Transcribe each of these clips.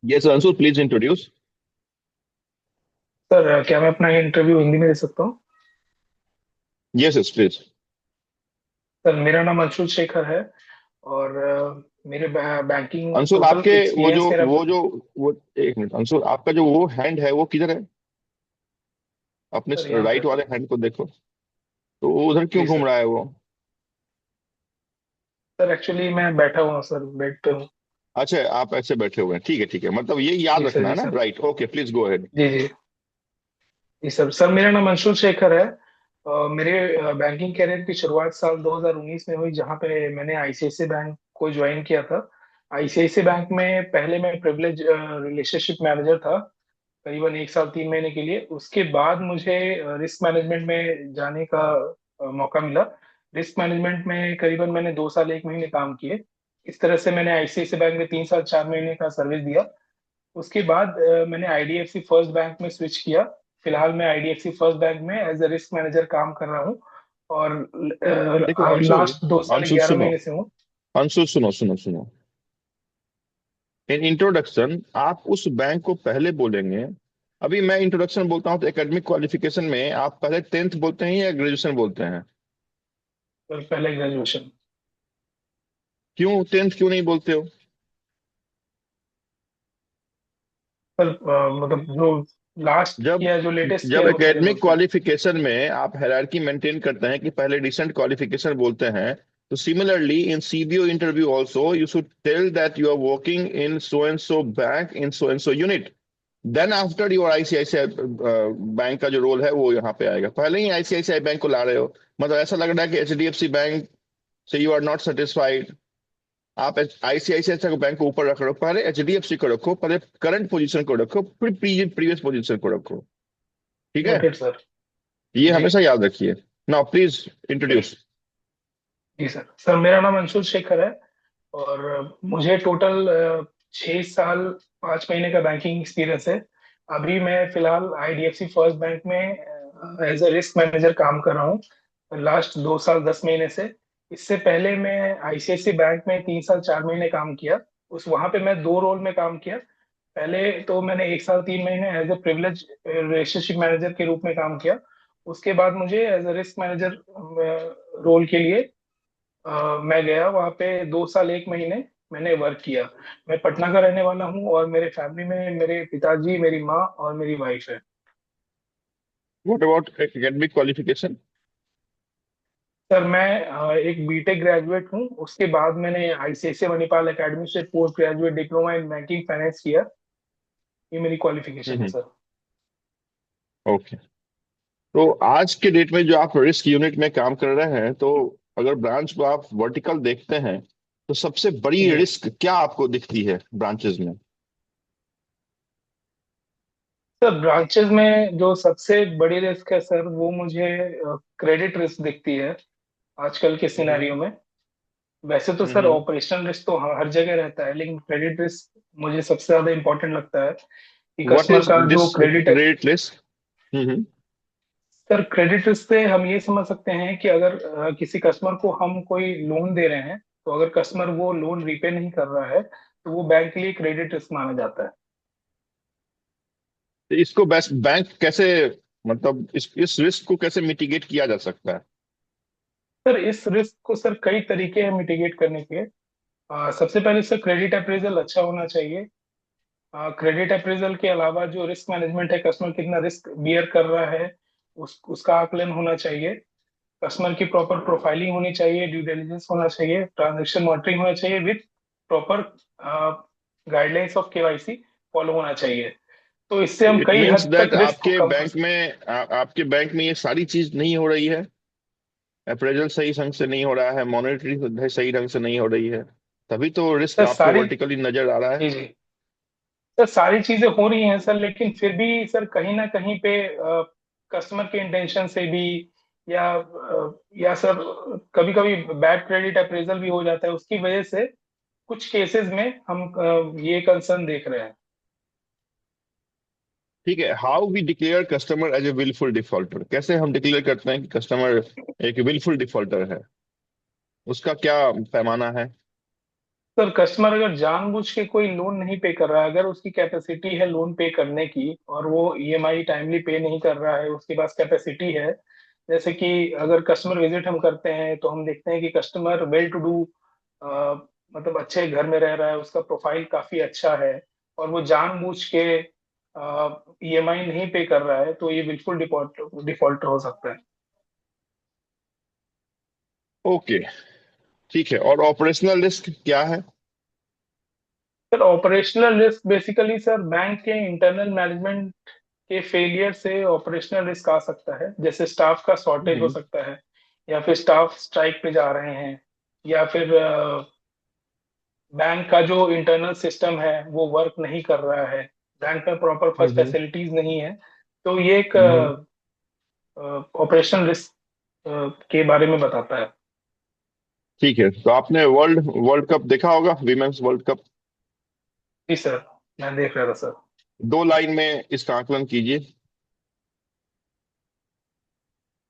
Yes, Anshul, please introduce. Sir क्या मैं अपना इंटरव्यू हिंदी में दे सकता हूँ? Yes, yes, please. सर मेरा नाम अंशुल शेखर है। और मेरे बैंकिंग अंशुल, टोटल आपके एक्सपीरियंस मेरा। वो एक मिनट अंशुल, आपका जो वो हैंड है वो किधर है? अपने सर यहाँ पे राइट सर। वाले हैंड को देखो। तो वो उधर क्यों जी घूम सर। रहा है वो? सर एक्चुअली मैं बैठा हुआ हूँ सर, बेड पे हूँ। अच्छा, आप ऐसे बैठे हुए हैं, ठीक है ठीक है, मतलब ये याद जी सर। रखना है जी ना, sir. Right? Okay, please go ahead. जी जी। जी सर। सर मेरा नाम अंशुल शेखर है। मेरे बैंकिंग कैरियर की शुरुआत साल 2019 में हुई, जहाँ पे मैंने आईसीआईसीआई बैंक को ज्वाइन किया था। आईसीआईसीआई बैंक में पहले मैं प्रिविलेज रिलेशनशिप मैनेजर था, करीबन 1 साल 3 महीने के लिए। उसके बाद मुझे रिस्क मैनेजमेंट में जाने का मौका मिला। रिस्क मैनेजमेंट में करीबन मैंने 2 साल 1 महीने काम किए। इस तरह से मैंने आईसीआईसीआई बैंक में 3 साल 4 महीने का सर्विस दिया। उसके बाद मैंने आईडीएफसी फर्स्ट बैंक में स्विच किया। फिलहाल मैं आईडीएफसी फर्स्ट बैंक में एज अ रिस्क मैनेजर काम कर रहा हूँ। और देखो अंशुल, लास्ट 2 साल अंशुल 11 महीने सुनो, से हूँ। अंशुल सुनो सुनो सुनो। इन इंट्रोडक्शन आप उस बैंक को पहले बोलेंगे। अभी मैं इंट्रोडक्शन बोलता हूँ तो एकेडमिक क्वालिफिकेशन में आप पहले 10th बोलते हैं या ग्रेजुएशन बोलते हैं? और पहले ग्रेजुएशन। क्यों 10th क्यों नहीं बोलते हो? सर मतलब जो लास्ट जब किया, जो लेटेस्ट जब किया, वो पहले एकेडमिक बोलते हैं। क्वालिफिकेशन में आप हायरार्की मेंटेन करते हैं कि पहले रिसेंट क्वालिफिकेशन बोलते हैं, तो similarly in CBO interview also you should tell that you are working in so and so bank in so and so unit. Then after your ICICI bank का जो role है वो यहाँ पे आएगा। पहले ही आईसीआईसीआई बैंक को ला रहे हो, मतलब ऐसा लग रहा है कि एचडीएफसी बैंक से यू आर नॉट सेटिस्फाइड। आप आईसीआईसीआई बैंक को ऊपर रख रहे हो, पहले एचडीएफसी को रखो, पहले करंट पोजीशन को रखो, फिर प्रीवियस पोजीशन को रखो। ठीक है? Noted sir. ये जी। हमेशा याद रखिए। Now please introduce. जी सर। सर मेरा नाम अंशुल शेखर है। और मुझे टोटल 6 साल 5 महीने का बैंकिंग एक्सपीरियंस है। अभी मैं फिलहाल आईडीएफसी फर्स्ट बैंक में एज अ रिस्क मैनेजर काम कर रहा हूँ, लास्ट 2 साल 10 महीने से। इससे पहले मैं आईसीआईसी बैंक में 3 साल 4 महीने काम किया। उस वहां पे मैं दो रोल में काम किया। पहले तो मैंने 1 साल 3 महीने as a privilege relationship manager के रूप में काम किया। उसके बाद मुझे as a risk manager role के लिए मैं गया वहाँ पे। 2 साल 1 महीने मैंने वर्क किया। मैं पटना का रहने वाला हूँ, और मेरे फैमिली में मेरे पिताजी, मेरी माँ और मेरी वाइफ है। What about academic qualification? Sir मैं एक बीटेक ग्रेजुएट हूँ। उसके बाद मैंने आईसीआईसीआई मणिपाल एकेडमी से post graduate diploma in banking finance किया। ये मेरी क्वालिफिकेशन है हम्म। सर। ओके। तो आज के डेट में जो आप रिस्क यूनिट में काम कर रहे हैं, तो अगर ब्रांच को आप वर्टिकल देखते हैं तो सबसे बड़ी जी रिस्क क्या आपको दिखती है ब्रांचेस में? सर। ब्रांचेस में जो सबसे बड़ी रिस्क है सर, वो मुझे क्रेडिट रिस्क दिखती है आजकल के हम्म। सिनेरियो में। वैसे तो सर हम्म। ऑपरेशनल रिस्क तो हर जगह रहता है, लेकिन क्रेडिट रिस्क मुझे सबसे ज्यादा इंपॉर्टेंट लगता है कि व्हाट कस्टमर इज का दिस जो क्रेडिट है। Credit risk? Hmm. Sir credit risk से हम ये समझ सकते हैं कि अगर किसी कस्टमर को हम कोई लोन दे रहे हैं, तो अगर कस्टमर वो लोन रीपे नहीं कर रहा है, तो वो बैंक के लिए क्रेडिट रिस्क माना जाता है। तो इसको बेस्ट बैंक कैसे, मतलब इस रिस्क को कैसे मिटिगेट किया जा सकता है? सर इस रिस्क को सर कई तरीके हैं मिटिगेट करने के। सबसे पहले सर क्रेडिट अप्रेजल अच्छा होना चाहिए। क्रेडिट अप्रेजल के अलावा जो रिस्क मैनेजमेंट है, कस्टमर कितना रिस्क बियर कर रहा है, उसका आकलन होना चाहिए। कस्टमर की प्रॉपर प्रोफाइलिंग होनी चाहिए, ड्यू डिलिजेंस होना चाहिए, ट्रांजैक्शन मॉनिटरिंग होना चाहिए with proper guidelines of KYC follow होना चाहिए। तो इससे हम इट कई मीन्स हद तक दैट रिस्क को आपके कम कर बैंक सकते में आपके बैंक में ये सारी चीज नहीं हो रही है। अप्रेजल सही ढंग से नहीं हो रहा है, मॉनेटरी सही ढंग से नहीं हो रही है, तभी तो रिस्क हैं। सर आपको सारी। वर्टिकली नजर आ रहा है। जी जी। सर सारी चीजें हो रही हैं सर, लेकिन फिर भी सर कहीं ना कहीं पे कस्टमर के इंटेंशन से भी, या सर कभी कभी बैड क्रेडिट अप्रेजल भी हो जाता है, उसकी वजह से कुछ केसेस में हम ये कंसर्न देख रहे हैं। ठीक है, how we declare customer as a wilful defaulter? कैसे हम डिक्लेयर करते हैं कि कस्टमर एक विलफुल डिफॉल्टर है? उसका क्या पैमाना है? सर कस्टमर अगर जानबूझ के कोई लोन नहीं पे कर रहा है, अगर उसकी कैपेसिटी है लोन पे करने की और वो ईएमआई टाइमली पे नहीं कर रहा है, उसके पास कैपेसिटी है, जैसे कि अगर कस्टमर विजिट हम करते हैं तो हम देखते हैं कि कस्टमर वेल टू डू, मतलब अच्छे घर में रह रहा है, उसका प्रोफाइल काफी अच्छा है, और वो जानबूझ के ईएमआई नहीं पे कर रहा है, तो ये बिल्कुल डिफॉल्टर हो सकता है। ओके, ठीक है। और ऑपरेशनल रिस्क क्या है? Sir operational risk basically sir bank के इंटरनल मैनेजमेंट के फेलियर से ऑपरेशनल रिस्क आ सकता है, जैसे स्टाफ का शॉर्टेज हो हम्म। सकता है, या फिर स्टाफ स्ट्राइक पे जा रहे हैं, या फिर बैंक का जो इंटरनल सिस्टम है वो वर्क नहीं कर रहा है, बैंक में प्रॉपर हम्म। फैसिलिटीज नहीं है। तो ये एक हम्म। ऑपरेशनल रिस्क के बारे में बताता है। ठीक है, तो आपने वर्ल्ड वर्ल्ड कप देखा होगा, विमेन्स वर्ल्ड कप। जी सर, मैं देख रहा था सर। 2 लाइन में इसका आकलन कीजिए।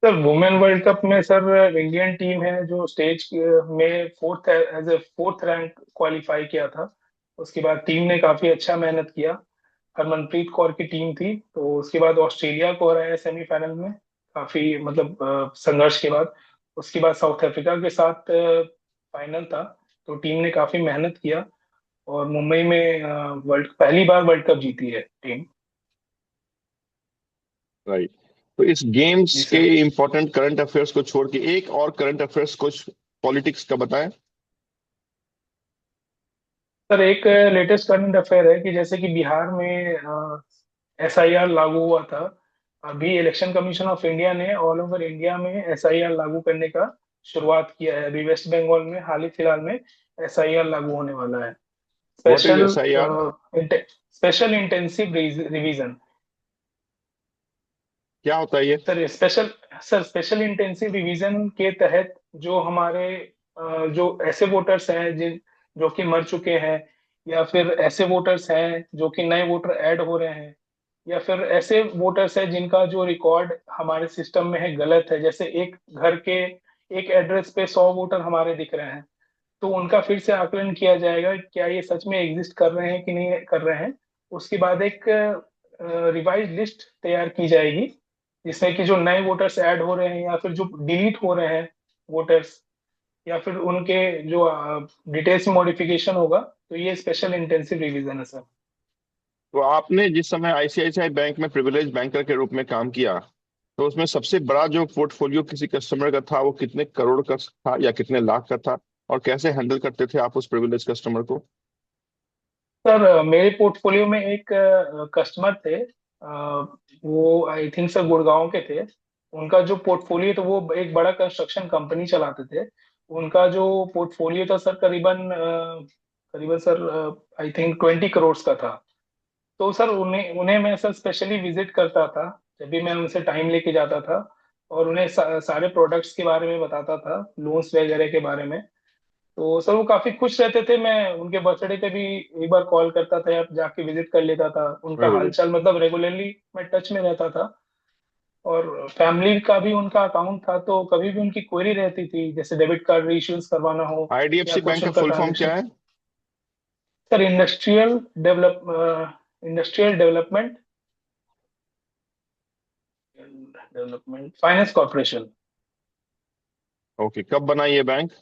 सर वुमेन वर्ल्ड कप में सर इंडियन टीम है जो स्टेज में fourth as a fourth rank qualify किया था। उसके बाद टीम ने काफी अच्छा मेहनत किया। हरमनप्रीत कौर की टीम थी, तो उसके बाद ऑस्ट्रेलिया को हराया सेमीफाइनल में, काफी मतलब संघर्ष के बाद। उसके बाद साउथ अफ्रीका के साथ फाइनल था। तो टीम ने काफी मेहनत किया, और मुंबई में वर्ल्ड पहली बार वर्ल्ड कप जीती है टीम। राइट। तो इस गेम्स जी के सर। इंपॉर्टेंट करंट अफेयर्स को छोड़ के एक और करंट अफेयर्स कुछ पॉलिटिक्स का बताएं। सर एक लेटेस्ट करंट अफेयर है कि जैसे कि बिहार में एसआईआर लागू हुआ था। अभी इलेक्शन कमीशन ऑफ इंडिया ने ऑल ओवर इंडिया में एसआईआर लागू करने का शुरुआत किया है। अभी वेस्ट बंगाल में हाल ही फिलहाल में एसआईआर लागू होने वाला है। What is special SIR? Special intensive revision. क्या होता है ये? स्पेशल इंटेंसिव रिवीजन के तहत जो हमारे जो ऐसे वोटर्स हैं जिन जो कि मर चुके हैं, या फिर ऐसे वोटर्स हैं जो कि नए वोटर ऐड हो रहे हैं, या फिर ऐसे वोटर्स हैं जिनका जो रिकॉर्ड हमारे सिस्टम में है गलत है, जैसे एक घर के एक एड्रेस पे 100 वोटर हमारे दिख रहे हैं, तो उनका फिर से आकलन किया जाएगा क्या ये सच में एग्जिस्ट कर रहे हैं कि नहीं कर रहे हैं। उसके बाद एक रिवाइज लिस्ट तैयार की जाएगी, जिसमें कि जो नए वोटर्स ऐड हो रहे हैं या फिर जो डिलीट हो रहे हैं वोटर्स, या फिर उनके जो डिटेल्स में मॉडिफिकेशन होगा, तो ये स्पेशल इंटेंसिव रिवीजन है सर। तो आपने जिस समय ICICI बैंक में प्रिविलेज बैंकर के रूप में काम किया, तो उसमें सबसे बड़ा जो पोर्टफोलियो किसी कस्टमर का था वो कितने करोड़ का था या कितने लाख का था? और कैसे हैंडल करते थे आप उस प्रिविलेज कस्टमर को? सर मेरे पोर्टफोलियो में एक कस्टमर थे, वो आई थिंक सर गुड़गांव के थे। उनका जो पोर्टफोलियो था वो एक बड़ा कंस्ट्रक्शन कंपनी चलाते थे। उनका जो पोर्टफोलियो था सर करीबन करीबन सर आई थिंक 20 करोड़ का था। तो सर उन्हें उन्हें मैं सर स्पेशली विजिट करता था, जब भी मैं उनसे टाइम लेके जाता था, और उन्हें सारे प्रोडक्ट्स के बारे में बताता था, लोन्स वगैरह के बारे में। तो सर वो काफी खुश रहते थे। मैं उनके बर्थडे पे भी एक बार कॉल करता था या जाके विजिट कर लेता था, उनका वेरी गुड। हालचाल मतलब रेगुलरली मैं टच में रहता था। और फैमिली का भी उनका अकाउंट था, तो कभी भी उनकी क्वेरी रहती थी, जैसे डेबिट कार्ड इश्यूज करवाना हो या IDFC कुछ बैंक का उनका फुल फॉर्म ट्रांजेक्शन। क्या है? Sir industrial development development finance corporation. Okay, कब बना ये bank?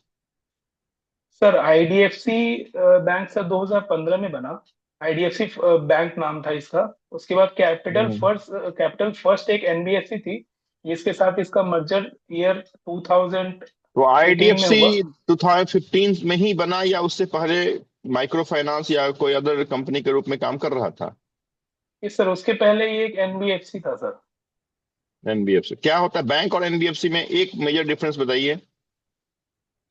Sir IDFC bank sir 2015 में बना। आईडीएफसी बैंक नाम था इसका। उसके बाद हम्म। कैपिटल फर्स्ट एक एनबीएफसी थी, जिसके साथ इसका मर्जर ईयर तो 2018 में IDFC हुआ। 2015 में ही बना या उससे पहले माइक्रो फाइनेंस या कोई अदर कंपनी के रूप में काम कर रहा था? इस सर उसके पहले ये एक एनबीएफसी था सर। NBFC क्या होता है? बैंक और NBFC में एक मेजर डिफरेंस बताइए।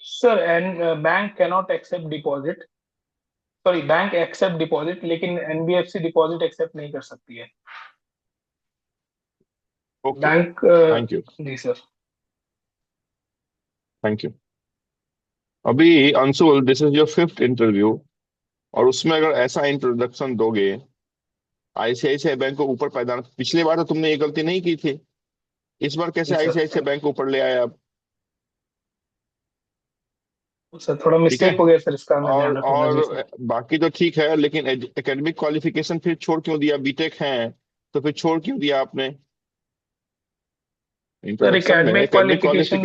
Sir an bank cannot accept deposit, sorry bank accept deposit, लेकिन एनबीएफसी डिपॉजिट एक्सेप्ट नहीं कर सकती है। Okay, bank thank you. जी सर। Thank you. अभी Anshul, this is your fifth interview, और उसमें अगर ऐसा इंट्रोडक्शन दोगे, ICICI बैंक को ऊपर पैदा, पिछले बार तो तुमने ये गलती नहीं की थी, इस बार कैसे जी सर। ICICI बैंक को ऊपर ले आए आप? सर थोड़ा ठीक है। मिस्टेक हो गया सर, इसका मैं ध्यान रखूंगा जी सर। और बाकी तो ठीक है, लेकिन एकेडमिक क्वालिफिकेशन फिर छोड़ क्यों दिया? बीटेक है तो फिर छोड़ क्यों दिया आपने? सर इंट्रोडक्शन में एकेडमिक एकेडमिक क्वालिफिकेशन क्वालिफिकेशन